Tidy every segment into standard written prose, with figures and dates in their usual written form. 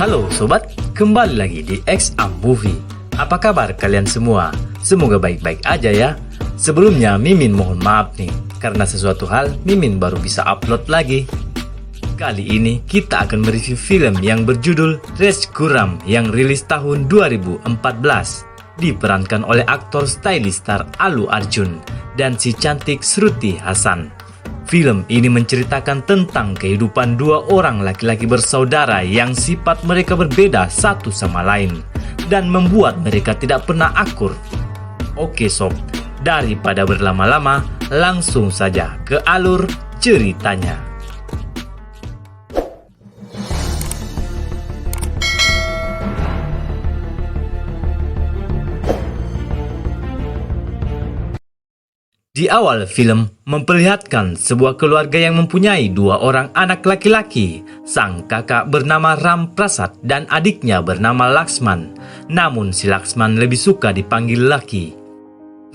Halo sobat, kembali lagi di XA Movie. Apa kabar kalian semua? Semoga baik-baik aja ya. Sebelumnya Mimin mohon maaf nih, karena sesuatu hal Mimin baru bisa upload lagi. Kali ini kita akan mereview film yang berjudul Reskuram yang rilis tahun 2014. Diperankan oleh aktor stylish star Allu Arjun dan si cantik Shruti Hassan. Film ini menceritakan tentang kehidupan dua orang laki-laki bersaudara yang sifat mereka berbeda satu sama lain dan membuat mereka tidak pernah akur. Oke sob, daripada berlama-lama, langsung saja ke alur ceritanya. Di awal film memperlihatkan sebuah keluarga yang mempunyai dua orang anak laki-laki. Sang kakak bernama Ram Prasad dan adiknya bernama Laksman. Namun si Laksman lebih suka dipanggil Laki.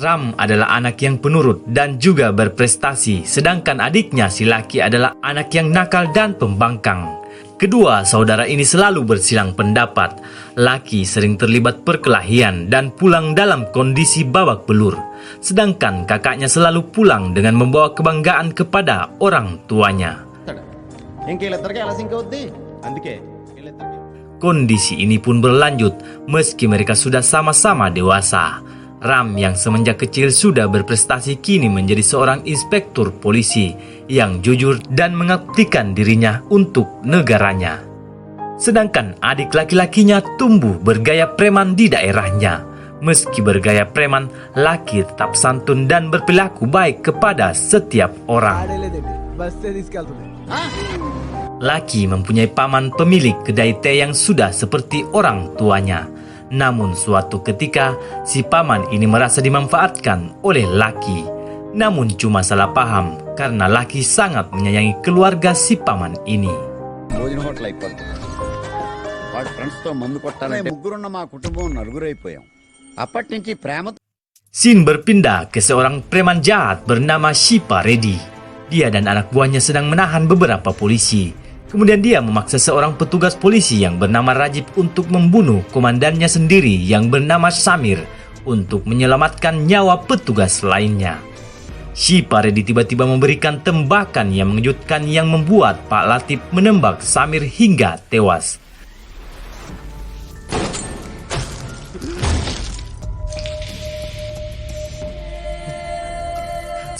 Ram adalah anak yang penurut dan juga berprestasi, sedangkan adiknya si Laki adalah anak yang nakal dan pembangkang. Kedua saudara ini selalu bersilang pendapat. Laki sering terlibat perkelahian dan pulang dalam kondisi babak belur. Sedangkan kakaknya selalu pulang dengan membawa kebanggaan kepada orang tuanya. Kondisi ini pun berlanjut meski mereka sudah sama-sama dewasa. Ram yang semenjak kecil sudah berprestasi kini menjadi seorang inspektur polisi yang jujur dan mengabdikan dirinya untuk negaranya. Sedangkan adik laki-lakinya tumbuh bergaya preman di daerahnya. Meski bergaya preman, Laki tetap santun dan berperilaku baik kepada setiap orang. Laki mempunyai paman pemilik kedai teh yang sudah seperti orang tuanya. Namun suatu ketika, si paman ini merasa dimanfaatkan oleh Laki. Namun cuma salah paham karena Laki sangat menyayangi keluarga si paman ini. Scene berpindah ke seorang preman jahat bernama Shipa Reddy. Dia dan anak buahnya sedang menahan beberapa polisi. Kemudian dia memaksa seorang petugas polisi yang bernama Rajib untuk membunuh komandannya sendiri yang bernama Samir untuk menyelamatkan nyawa petugas lainnya. Shipa Reddy tiba-tiba memberikan tembakan yang mengejutkan yang membuat Pak Latif menembak Samir hingga tewas.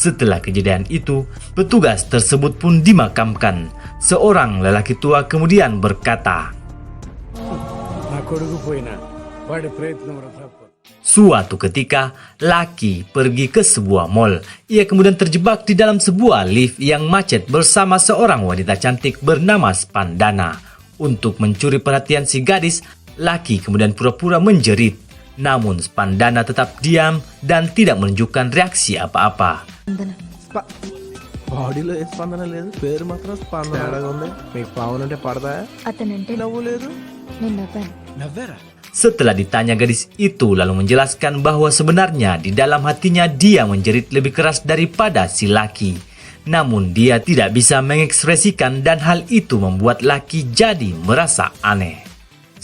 Setelah kejadian itu, petugas tersebut pun dimakamkan. Seorang lelaki tua kemudian berkata, suatu ketika, Laki pergi ke sebuah mall. Ia kemudian terjebak di dalam sebuah lift yang macet bersama seorang wanita cantik bernama Spandana. Untuk mencuri perhatian si gadis, Laki kemudian pura-pura menjerit. Namun Spandana tetap diam dan tidak menunjukkan reaksi apa-apa. బాడీలో ఏ స్పందన లేదు, పేరు మాత్రం స్పందన ఉంది. మీకు పావునంటే పడతాయా? అతనంటే నవ్వు లేదు. నేను నవ్వాను. నవ్వారా? Setelah ditanya, gadis itu lalu menjelaskan bahwa sebenarnya di dalam hatinya dia menjerit lebih keras daripada si Laki. Namun dia tidak bisa mengekspresikan dan hal itu membuat Laki jadi merasa aneh.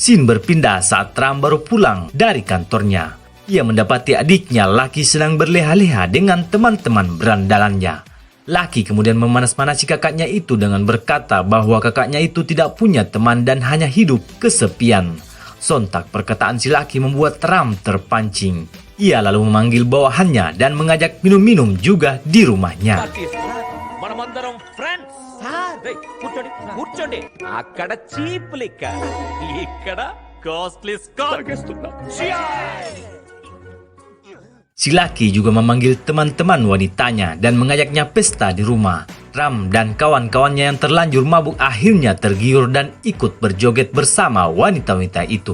Scene berpindah saat Ram baru pulang dari kantornya. Ia mendapati adiknya Laki sedang berleha-leha dengan teman-teman berandalannya. Laki kemudian memanas-manasi kakaknya itu dengan berkata bahwa kakaknya itu tidak punya teman dan hanya hidup kesepian. Sontak perkataan si Laki membuat Ram terpancing. Ia lalu memanggil bawahannya dan mengajak minum-minum juga di rumahnya. మనమందరం friends. కూర్చోండి. అక్కడ cheap లిక్క, ఇక్కడ costly స్కార్. Si Laki juga memanggil teman-teman wanitanya dan mengajaknya pesta di rumah. Ram dan kawan-kawannya yang terlanjur mabuk akhirnya tergiur dan ikut berjoget bersama wanita-wanita itu.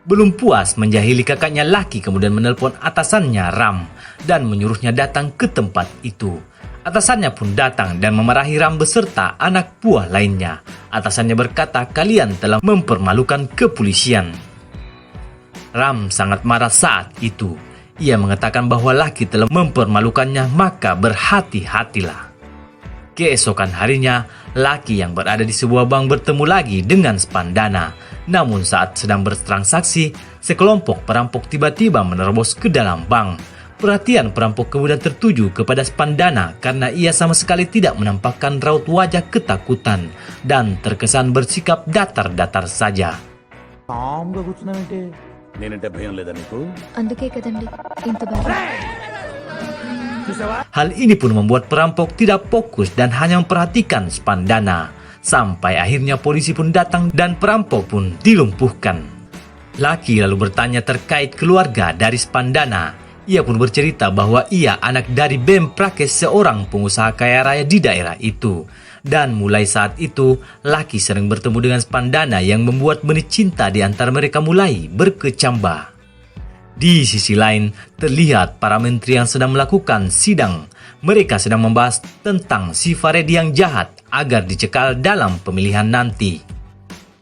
Belum puas menjahili kakaknya, Laki kemudian menelpon atasannya Ram dan menyuruhnya datang ke tempat itu. Atasannya pun datang dan memarahi Ram beserta anak buah lainnya. Atasannya berkata kalian telah mempermalukan kepolisian. Ram sangat marah saat itu. Ia mengatakan bahwa Laki telah mempermalukannya, maka berhati-hatilah. Keesokan harinya, Laki yang berada di sebuah bank bertemu lagi dengan Spandana. Namun saat sedang bertransaksi, sekelompok perampok tiba-tiba menerobos ke dalam bank. Perhatian perampok kemudian tertuju kepada Spandana karena ia sama sekali tidak menampakkan raut wajah ketakutan dan terkesan bersikap datar-datar saja. నేనంటే భయం లేదా నీకు? అందుకే కదండి ఇంత బాగా Hal ini pun membuat perampok tidak fokus dan hanya memperhatikan Spandana. Sampai akhirnya polisi pun datang dan perampok pun dilumpuhkan. Laki lalu bertanya terkait keluarga dari Spandana. Ia pun bercerita bahwa ia anak dari Bem Prakes, seorang pengusaha kaya raya di daerah itu. Dan mulai saat itu, Laki sering bertemu dengan Spandana yang membuat benih cinta di antara mereka mulai berkecambah. Di sisi lain, terlihat para menteri yang sedang melakukan sidang. Mereka sedang membahas tentang si Faredi yang jahat agar dicekal dalam pemilihan nanti.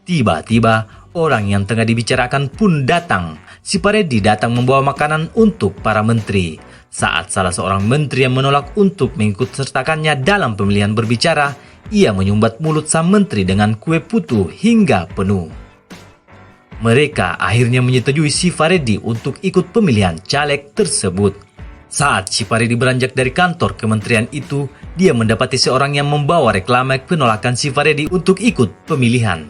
Tiba-tiba, orang yang tengah dibicarakan pun datang. Si Faredi datang membawa makanan untuk para menteri. Saat salah seorang menteri yang menolak untuk mengikut sertakannya dalam pemilihan berbicara, ia menyumbat mulut sang menteri dengan kue putu hingga penuh. Mereka akhirnya menyetujui si Faredi untuk ikut pemilihan caleg tersebut. Saat si Faredi beranjak dari kantor kementerian itu, dia mendapati seorang yang membawa reklame penolakan si Faredi untuk ikut pemilihan.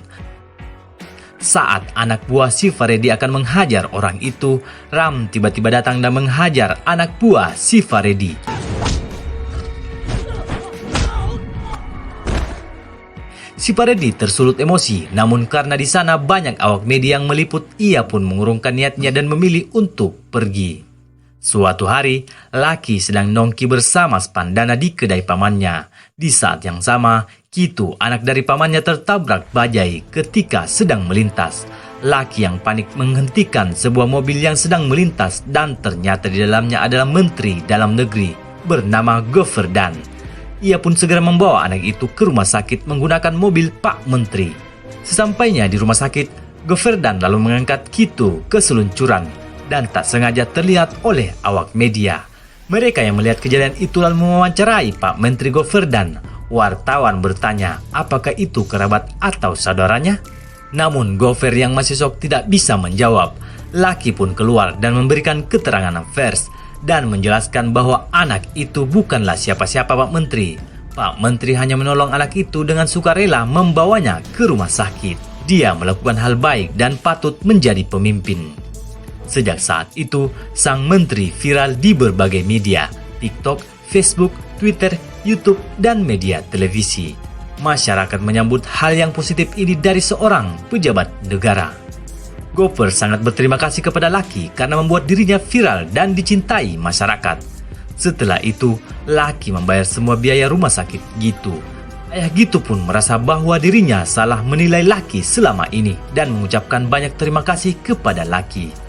Saat anak buah si Faredi akan menghajar orang itu, Ram tiba-tiba datang dan menghajar anak buah si Faredi. Si Faredi tersulut emosi, namun karena di sana banyak awak media yang meliput, ia pun mengurungkan niatnya dan memilih untuk pergi. Suatu hari, Laki sedang nongki bersama Spandana di kedai pamannya. Di saat yang sama, Kitu, anak dari pamannya, tertabrak bajai ketika sedang melintas. Laki yang panik menghentikan sebuah mobil yang sedang melintas dan ternyata di dalamnya adalah Menteri Dalam Negeri bernama Governdan. Ia pun segera membawa anak itu ke rumah sakit menggunakan mobil Pak Menteri. Sesampainya di rumah sakit, Governdan lalu mengangkat Kitu ke seluncuran dan tak sengaja terlihat oleh awak media. Mereka yang melihat kejadian itu lalu mewawancarai Pak Menteri Governdan. Wartawan bertanya apakah itu kerabat atau saudaranya. Namun Gover yang masih shock tidak bisa menjawab. Laki pun keluar dan memberikan keterangan pers dan menjelaskan bahwa anak itu bukanlah siapa-siapa Pak Menteri. Pak Menteri hanya menolong anak itu dengan sukarela membawanya ke rumah sakit. Dia melakukan hal baik dan patut menjadi pemimpin. Sejak saat itu, sang menteri viral di berbagai media, TikTok, Facebook, Twitter, YouTube, dan media televisi. Masyarakat menyambut hal yang positif ini dari seorang pejabat negara. Gover sangat berterima kasih kepada Laki karena membuat dirinya viral dan dicintai masyarakat. Setelah itu, Laki membayar semua biaya rumah sakit Gitu. Ayah Gitu pun merasa bahwa dirinya salah menilai Laki selama ini dan mengucapkan banyak terima kasih kepada Laki.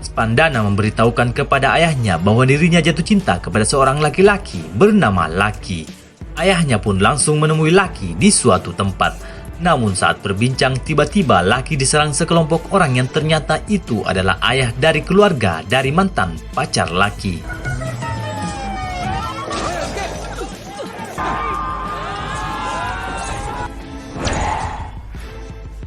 Spandana memberitahukan kepada ayahnya bahwa dirinya jatuh cinta kepada seorang laki-laki bernama Laki. Ayahnya pun langsung menemui Laki di suatu tempat. Namun saat berbincang, tiba-tiba Laki diserang sekelompok orang yang ternyata itu adalah ayah dari keluarga dari mantan pacar Laki.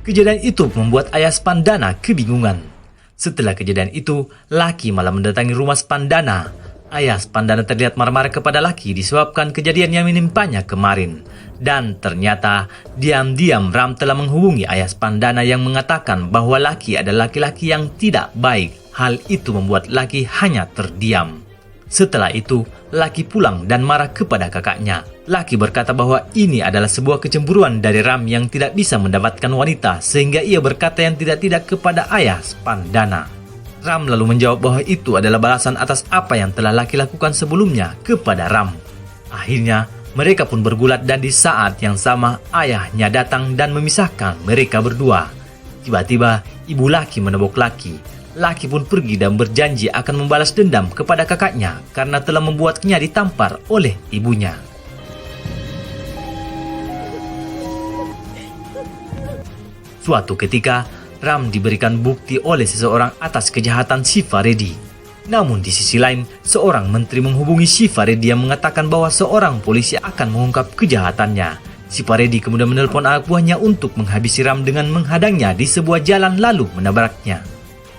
Kejadian itu membuat ayah Spandana kebingungan. Setelah kejadian itu, Laki malah mendatangi rumah Spandana. Ayah Spandana terlihat marah-marah kepada Laki disebabkan kejadian yang menimpanya kemarin. Dan ternyata diam-diam Ram telah menghubungi ayah Spandana yang mengatakan bahwa Laki adalah laki-laki yang tidak baik. Hal itu membuat Laki hanya terdiam. Setelah itu, Laki pulang dan marah kepada kakaknya. Laki berkata bahwa ini adalah sebuah kecemburuan dari Ram yang tidak bisa mendapatkan wanita, sehingga ia berkata yang tidak-tidak kepada ayah Spandana. Ram lalu menjawab bahwa itu adalah balasan atas apa yang telah Laki lakukan sebelumnya kepada Ram. Akhirnya, mereka pun bergulat dan di saat yang sama ayahnya datang dan memisahkan mereka berdua. Tiba-tiba ibu Laki menebok Laki. Laki pun pergi dan berjanji akan membalas dendam kepada kakaknya karena telah membuatnya ditampar oleh ibunya. Suatu ketika, Ram diberikan bukti oleh seseorang atas kejahatan si Faredi. Namun di sisi lain, seorang menteri menghubungi si Faredi yang mengatakan bahwa seorang polisi akan mengungkap kejahatannya. Si Faredi kemudian menelpon anak buahnya untuk menghabisi Ram dengan menghadangnya di sebuah jalan lalu menabraknya.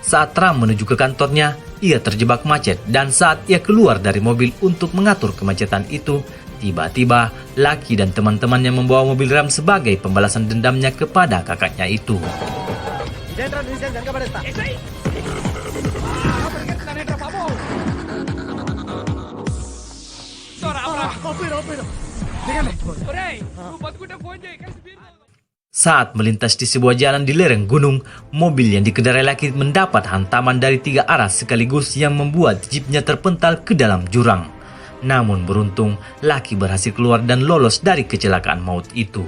Saat Ram menuju ke kantornya, ia terjebak macet dan saat ia keluar dari mobil untuk mengatur kemacetan itu, tiba-tiba Lucky dan teman-temannya membawa mobil Ram sebagai pembalasan dendamnya kepada kakaknya itu. Saat melintas di sebuah jalan di lereng gunung, mobil yang dikendarai Lucky mendapat hantaman dari 3 arah sekaligus yang membuat jeepnya terpental ke dalam jurang. Namun beruntung, Lucky berhasil keluar dan lolos dari kecelakaan maut itu.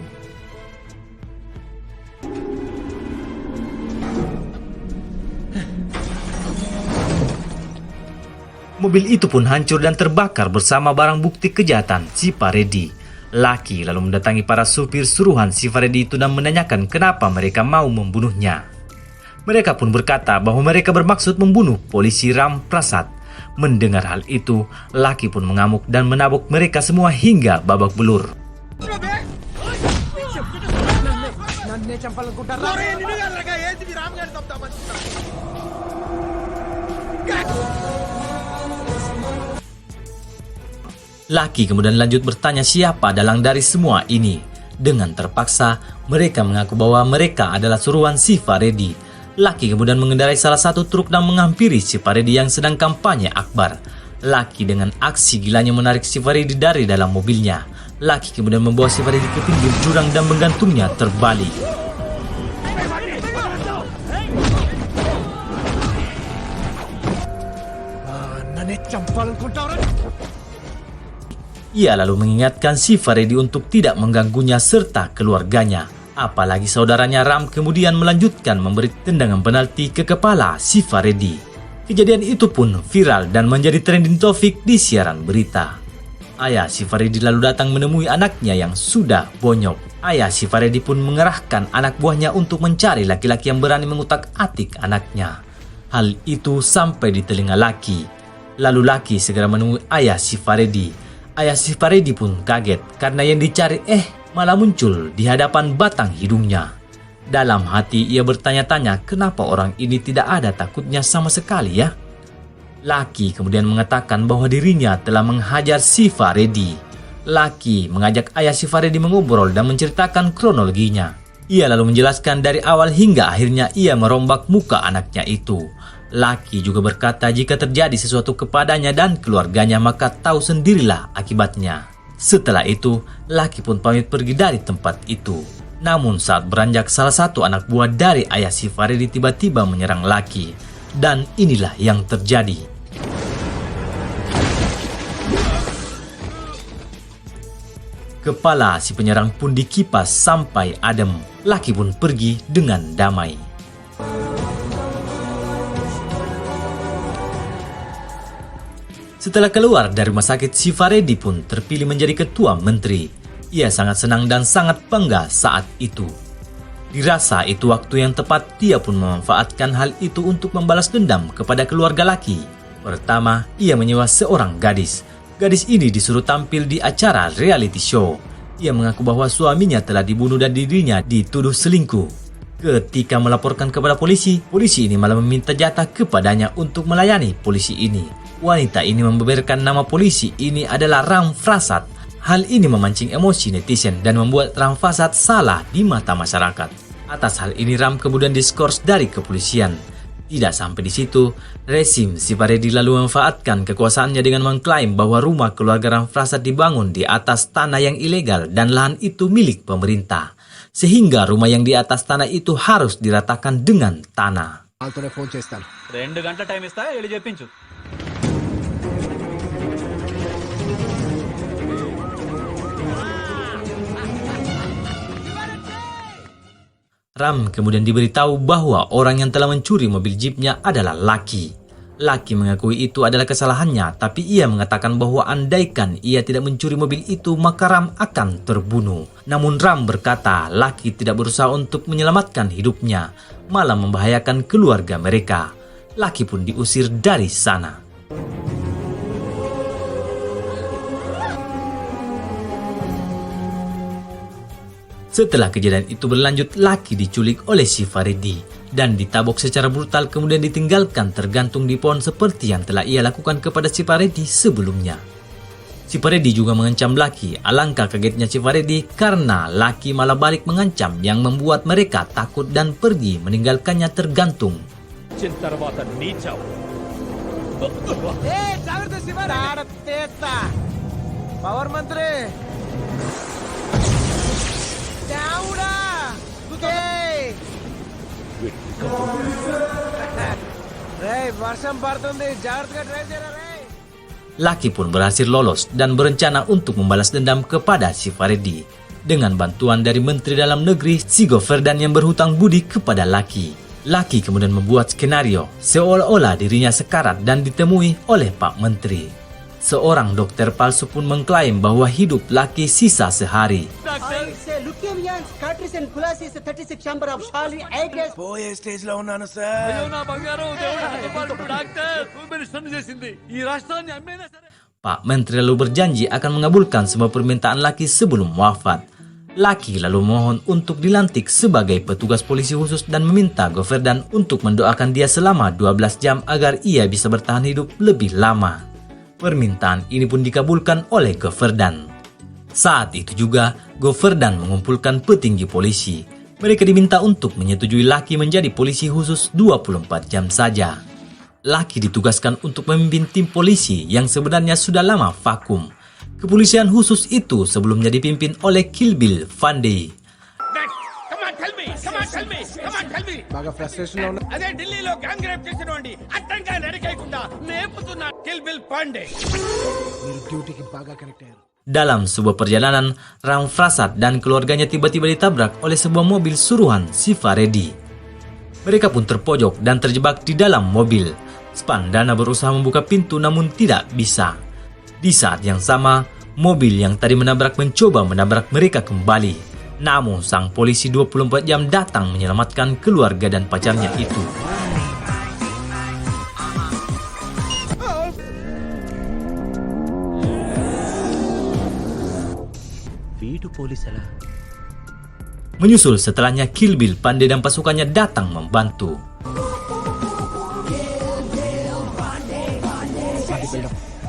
Mobil itu pun hancur dan terbakar bersama barang bukti kejahatan si Faredi. Lucky lalu mendatangi para supir suruhan si Faredi itu dan menanyakan kenapa mereka mau membunuhnya. Mereka pun berkata bahwa mereka bermaksud membunuh polisi Ram Prasad. Mendengar hal itu, Lucky pun mengamuk dan menabuk mereka semua hingga babak belur. Lucky kemudian lanjut bertanya siapa dalang dari semua ini. Dengan terpaksa, mereka mengaku bahwa mereka adalah suruhan si Faredi. Lucky kemudian mengendarai salah satu truk dan menghampiri si Faredi yang sedang kampanye akbar. Lucky dengan aksi gilanya menarik si Faredi dari dalam mobilnya. Lucky kemudian membawa si Faredi ke pinggir jurang dan menggantungnya terbalik. Ia lalu mengingatkan si Faredi untuk tidak mengganggunya serta keluarganya. Apalagi saudaranya Ram kemudian melanjutkan memberi tendangan penalti ke kepala si Faredi. Kejadian itu pun viral dan menjadi trending topik di siaran berita. Ayah si Faredi lalu datang menemui anaknya yang sudah bonyok. Ayah si Faredi pun mengerahkan anak buahnya untuk mencari laki-laki yang berani mengutak-atik anaknya. Hal itu sampai di telinga Lucky. Lalu Lucky segera menemui ayah si Faredi. Ayah si Faredi pun kaget karena yang dicari malah muncul di hadapan batang hidungnya. Dalam hati ia bertanya-tanya kenapa orang ini tidak ada takutnya sama sekali ya. Lucky kemudian mengatakan bahwa dirinya telah menghajar si Faredi. Lucky mengajak ayah si Faredi mengobrol dan menceritakan kronologinya. Ia lalu menjelaskan dari awal hingga akhirnya ia merombak muka anaknya itu. Lucky juga berkata jika terjadi sesuatu kepadanya dan keluarganya maka tahu sendirilah akibatnya. Setelah itu, Lucky pun pamit pergi dari tempat itu. Namun saat beranjak salah satu anak buah dari ayah si Faredi tiba-tiba menyerang Lucky. Dan inilah yang terjadi. Kepala si penyerang pun dikipas sampai adem. Lucky pun pergi dengan damai. Setelah keluar dari rumah sakit, si Faredi pun terpilih menjadi ketua menteri. Ia sangat senang dan sangat bangga saat itu. Dirasa itu waktu yang tepat, dia pun memanfaatkan hal itu untuk membalas dendam kepada keluarga Lucky. Pertama, ia menyewa seorang gadis. Gadis ini disuruh tampil di acara reality show. Ia mengaku bahwa suaminya telah dibunuh dan dirinya dituduh selingkuh. Ketika melaporkan kepada polisi, polisi ini malah meminta jatah kepadanya untuk melayani polisi ini. Wanita ini membeberkan nama polisi ini adalah Ram Prasad. Hal ini memancing emosi netizen dan membuat Ram Prasad salah di mata masyarakat. Atas hal ini Ram kemudian diskors dari kepolisian. Tidak sampai di situ, rezim si Faredi lalu memanfaatkan kekuasaannya dengan mengklaim bahwa rumah keluarga Ram Prasad dibangun di atas tanah yang ilegal dan lahan itu milik pemerintah. Sehingga rumah yang di atas tanah itu harus diratakan dengan tanah. 2 గంటల టైం ఇస్తా వెళ్ళి చెప్పించు. Ram kemudian diberitahu bahwa orang yang telah mencuri mobil jeepnya adalah Lucky. Lucky mengakui itu adalah kesalahannya, tapi ia mengatakan bahwa andaikan ia tidak mencuri mobil itu maka Ram akan terbunuh. Namun Ram berkata Lucky tidak berusaha untuk menyelamatkan hidupnya, malah membahayakan keluarga mereka. Lucky pun diusir dari sana. Setelah kejadian itu berlanjut, Laki diculik oleh si Faredi dan ditabok secara brutal kemudian ditinggalkan tergantung di pohon seperti yang telah ia lakukan kepada si Faredi sebelumnya. Si Faredi juga mengancam Laki. Alangkah kagetnya si Faredi karena Laki malah balik mengancam yang membuat mereka takut dan pergi meninggalkannya tergantung. Power మంత్రి దేవుడా రేయ్ వర్షం పడుతుంది జాగ్రత్తగా డ్రైవ్ చేయరా రేయ్. Laki pun berhasil lolos dan berencana untuk membalas dendam kepada si Faredi dengan bantuan dari Menteri Dalam Negeri si Goverdan yang berhutang budi kepada Laki. Laki kemudian membuat skenario seolah-olah dirinya sekarat dan ditemui oleh Pak Menteri. Seorang dokter palsu pun mengklaim bahwa hidup Laki sisa sehari. పోయే స్టేజ్ లో ఉన్నాను sir. Pak Menteri lalu berjanji akan mengabulkan semua permintaan Laki sebelum wafat. Laki lalu mohon untuk dilantik sebagai petugas polisi khusus dan meminta Goverdan untuk mendoakan dia selama 12 jam agar ia bisa bertahan hidup lebih lama. Permintaan ini pun dikabulkan oleh Goverdan. Saat itu juga, Goverdan mengumpulkan petinggi polisi. Mereka diminta untuk menyetujui Laki menjadi polisi khusus 24 jam saja. Laki ditugaskan untuk memimpin tim polisi yang sebenarnya sudah lama vakum. Kepolisian khusus itu sebelumnya dipimpin oleh Kill Bill Pandey. బాగా ఫ్రస్ట్రేషన్ లో ఉన్నా. అదే ఢిల్లీలో gang rape చేసినోండి అడ్డంగా నరికేయకుండా మేపుతున్న kill bill Pandey. మీరు డ్యూటీకి బాగా కనెక్ట్ అయ్యారు. Dalam sebuah perjalanan, Ram Prasad dan keluarganya tiba-tiba ditabrak oleh sebuah mobil suruhan si Faredi. Mereka pun terpojok dan terjebak di dalam mobil. Spandana berusaha membuka pintu namun tidak bisa. Di saat yang sama, mobil yang tadi menabrak mencoba menabrak mereka kembali. Namun sang polisi 24 jam datang menyelamatkan keluarga dan pacarnya itu. Menyusul setelahnya Kill Bill Pandey dan pasukannya datang membantu.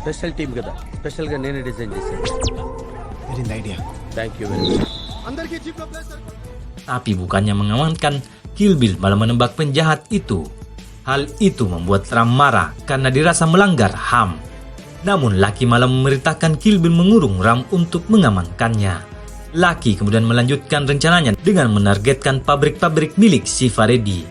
Special team కదా స్పెషల్ గా నేనే డిజైన్ చేశాను. వేరింది idea. Thank you very much. అందరికీ జీప్ లో place. Tapi bukannya mengamankan, Kill Bill malah menembak penjahat itu. Hal itu membuat Ram marah karena dirasa melanggar HAM. Namun Laki malah memerintahkan Kill Bill mengurung Ram untuk mengamankannya. Laki kemudian melanjutkan rencananya dengan menargetkan pabrik-pabrik milik si Faredi.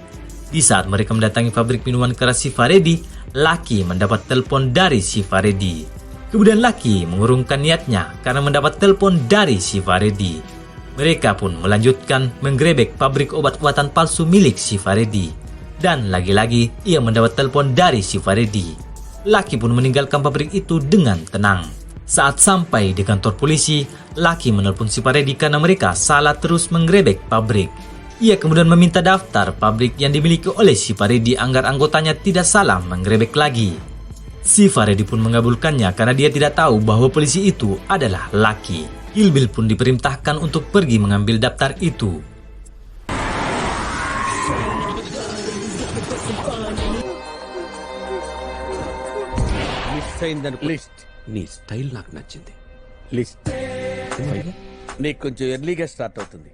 Di saat mereka mendatangi pabrik minuman keras si Faredi, Laki mendapat telepon dari si Faredi. Kemudian Laki mengurungkan niatnya karena mendapat telepon dari si Faredi. Mereka pun melanjutkan menggerebek pabrik obat-obatan palsu milik si Faredi. Dan lagi-lagi ia mendapat telepon dari si Faredi. Laki pun meninggalkan pabrik itu dengan tenang. Saat sampai di kantor polisi, Laki menelpon si Faredi karena mereka salah terus menggerebek pabrik. Ia kemudian meminta daftar pabrik yang dimiliki oleh si Faredi agar anggotanya tidak salah menggerebek lagi. Si Faredi pun mengabulkannya karena dia tidak tahu bahwa polisi itu adalah Laki. Kill Bill pun diperintahkan untuk pergi mengambil daftar itu. Miss అయిందనుకో. లిస్ట్ నీ స్టైల్ నాకు నచ్చింది. లిస్ట్ నీకు కొంచెం ఎర్లీగా స్టార్ట్ అవుతుంది.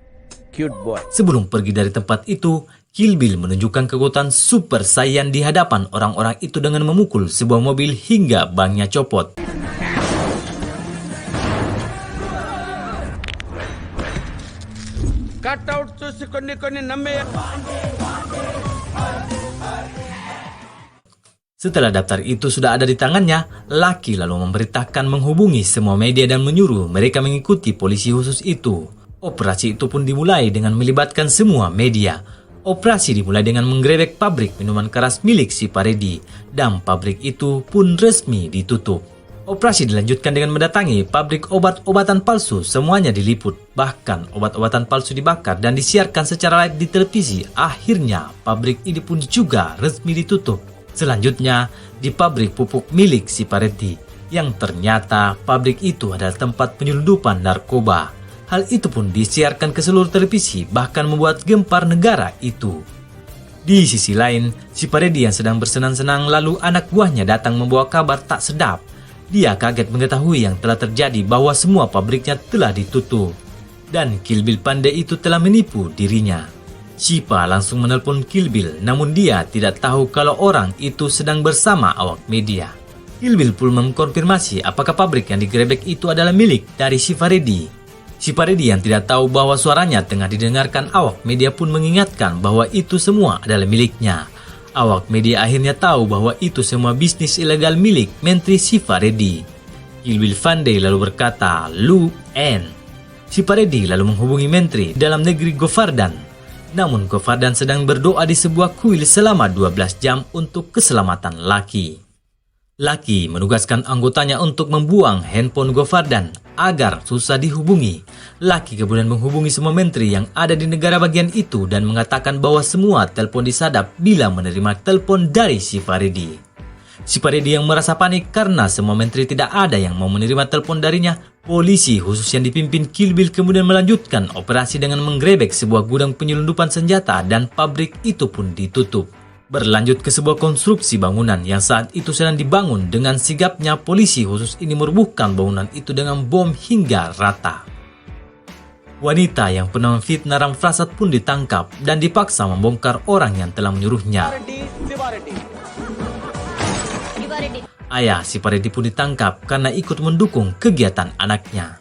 Cute boy. Sebelum pergi dari tempat itu, Kill Bill menunjukkan kekuatan Super Saiyan di hadapan orang-orang itu dengan memukul sebuah mobil hingga bangnya copot. Cutout చూసి కొన్ని నమ్మే. Setelah daftar itu sudah ada di tangannya, Laki lalu memerintahkan menghubungi semua media dan menyuruh mereka mengikuti polisi khusus itu. Operasi itu pun dimulai dengan melibatkan semua media. Operasi dimulai dengan menggerebek pabrik minuman keras milik si Faredi, dan pabrik itu pun resmi ditutup. Operasi dilanjutkan dengan mendatangi pabrik obat-obatan palsu, semuanya diliput. Bahkan obat-obatan palsu dibakar dan disiarkan secara live di televisi. Akhirnya pabrik ini pun juga resmi ditutup. Selanjutnya di pabrik pupuk milik si Faredi, yang ternyata pabrik itu adalah tempat penyelundupan narkoba. Hal itu pun disiarkan ke seluruh televisi, bahkan membuat gempar negara itu. Di sisi lain, si Paredi yang sedang bersenang-senang lalu anak buahnya datang membawa kabar tak sedap. Dia kaget mengetahui yang telah terjadi bahwa semua pabriknya telah ditutup. Dan Kill Bill pandai itu telah menipu dirinya. Shiva langsung menelpon Kill Bill, namun dia tidak tahu kalau orang itu sedang bersama awak media. Kill Bill pun mengkonfirmasi apakah pabrik yang digerebek itu adalah milik dari si Paredi. Si Paredi yang tidak tahu bahwa suaranya tengah didengarkan awak media pun mengingatkan bahwa itu semua adalah miliknya. Awak media akhirnya tahu bahwa itu semua bisnis ilegal milik Menteri si Paredi. Kill Bill Pandai lalu berkata, "Lu N." Si Paredi lalu menghubungi Menteri Dalam Negeri Govardan. Namun Govardan sedang berdoa di sebuah kuil selama 12 jam untuk keselamatan Lucky. Lucky menugaskan anggotanya untuk membuang handphone Govardan agar susah dihubungi. Lucky kemudian menghubungi semua menteri yang ada di negara bagian itu dan mengatakan bahwa semua telepon disadap bila menerima telepon dari si Paredi. Si Paredi yang merasa panik karena semua menteri tidak ada yang mau menerima telepon darinya. Polisi khusus yang dipimpin Kill Bill kemudian melanjutkan operasi dengan menggerebek sebuah gudang penyelundupan senjata dan pabrik itu pun ditutup. Berlanjut ke sebuah konstruksi bangunan yang saat itu sedang dibangun. Dengan sigapnya polisi khusus ini merubuhkan bangunan itu dengan bom hingga rata. Wanita yang pernah memfitnah Ramprasad pun ditangkap dan dipaksa membongkar orang yang telah menyuruhnya. Ayah si Paredi pun ditangkap karena ikut mendukung kegiatan anaknya.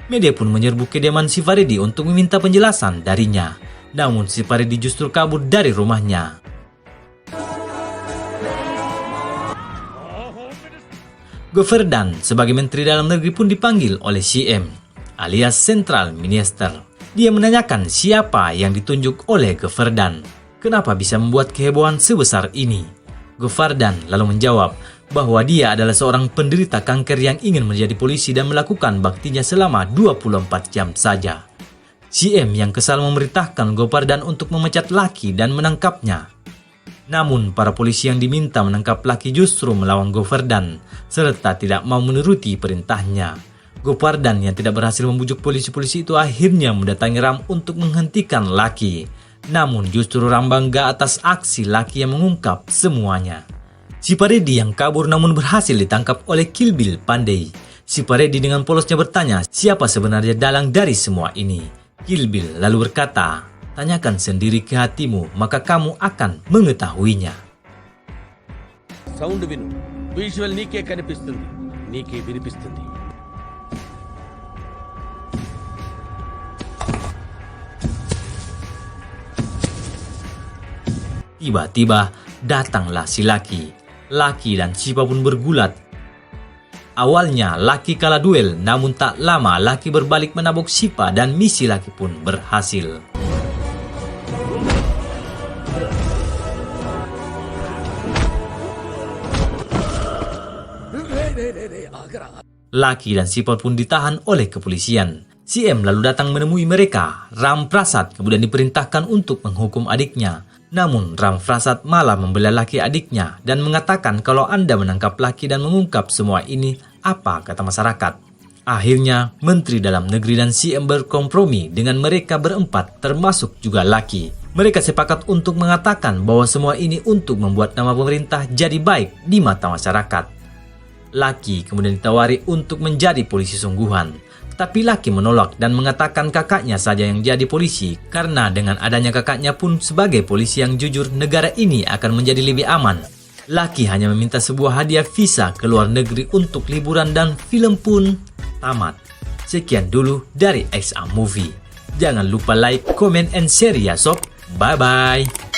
Media pun menyerbu kediaman si Paredi untuk meminta penjelasan darinya. Namun si Paredi justru kabur dari rumahnya. Govardan sebagai Menteri Dalam Negeri pun dipanggil oleh CM alias Central Minister. Dia menanyakan siapa yang ditunjuk oleh Govardan. Kenapa bisa membuat kehebohan sebesar ini? Govardan lalu menjawab bahwa dia adalah seorang penderita kanker yang ingin menjadi polisi dan melakukan baktinya selama 24 jam saja. CM yang kesal memerintahkan Govardan untuk memecat Lucky dan menangkapnya. Namun para polisi yang diminta menangkap Lucky justru melawan Govardan serta tidak mau menuruti perintahnya. Govardan yang tidak berhasil membujuk polisi-polisi itu akhirnya mendatangi Ram untuk menghentikan Lucky. Namun justru Ram bangga atas aksi Lucky yang mengungkap semuanya. Si Paredi yang kabur namun berhasil ditangkap oleh Kill Bill Pandai. Si Paredi dengan polosnya bertanya siapa sebenarnya dalang dari semua ini. Kill Bill lalu berkata, "Tanyakan sendiri ke hatimu, maka kamu akan mengetahuinya." Sound విను, విజువల్ నీకే కనిపిస్తుంది, నీకే వినిపిస్తుంది. Tiba-tiba datanglah si Lucky. Lucky dan Shiva pun bergulat. Awalnya Lucky kalah duel, namun tak lama Lucky berbalik menabok Shiva dan misi Lucky pun berhasil. Lucky dan Shiva pun ditahan oleh kepolisian. CM lalu datang menemui mereka. Ramprasad kemudian diperintahkan untuk menghukum adiknya. Namun Ramprasad malah membela Lucky adiknya dan mengatakan kalau Anda menangkap Lucky dan mengungkap semua ini, apa kata masyarakat? Akhirnya Menteri Dalam Negeri dan CM berkompromi dengan mereka berempat termasuk juga Lucky. Mereka sepakat untuk mengatakan bahwa semua ini untuk membuat nama pemerintah jadi baik di mata masyarakat. Lucky kemudian ditawari untuk menjadi polisi sungguhan. Tapi Lucky menolak dan mengatakan kakaknya saja yang jadi polisi karena dengan adanya kakaknya pun sebagai polisi yang jujur negara ini akan menjadi lebih aman. Lucky hanya meminta sebuah hadiah visa ke luar negeri untuk liburan dan film pun tamat. Sekian dulu dari XA Movie. Jangan lupa like, comment, and share ya sob. Bye-bye.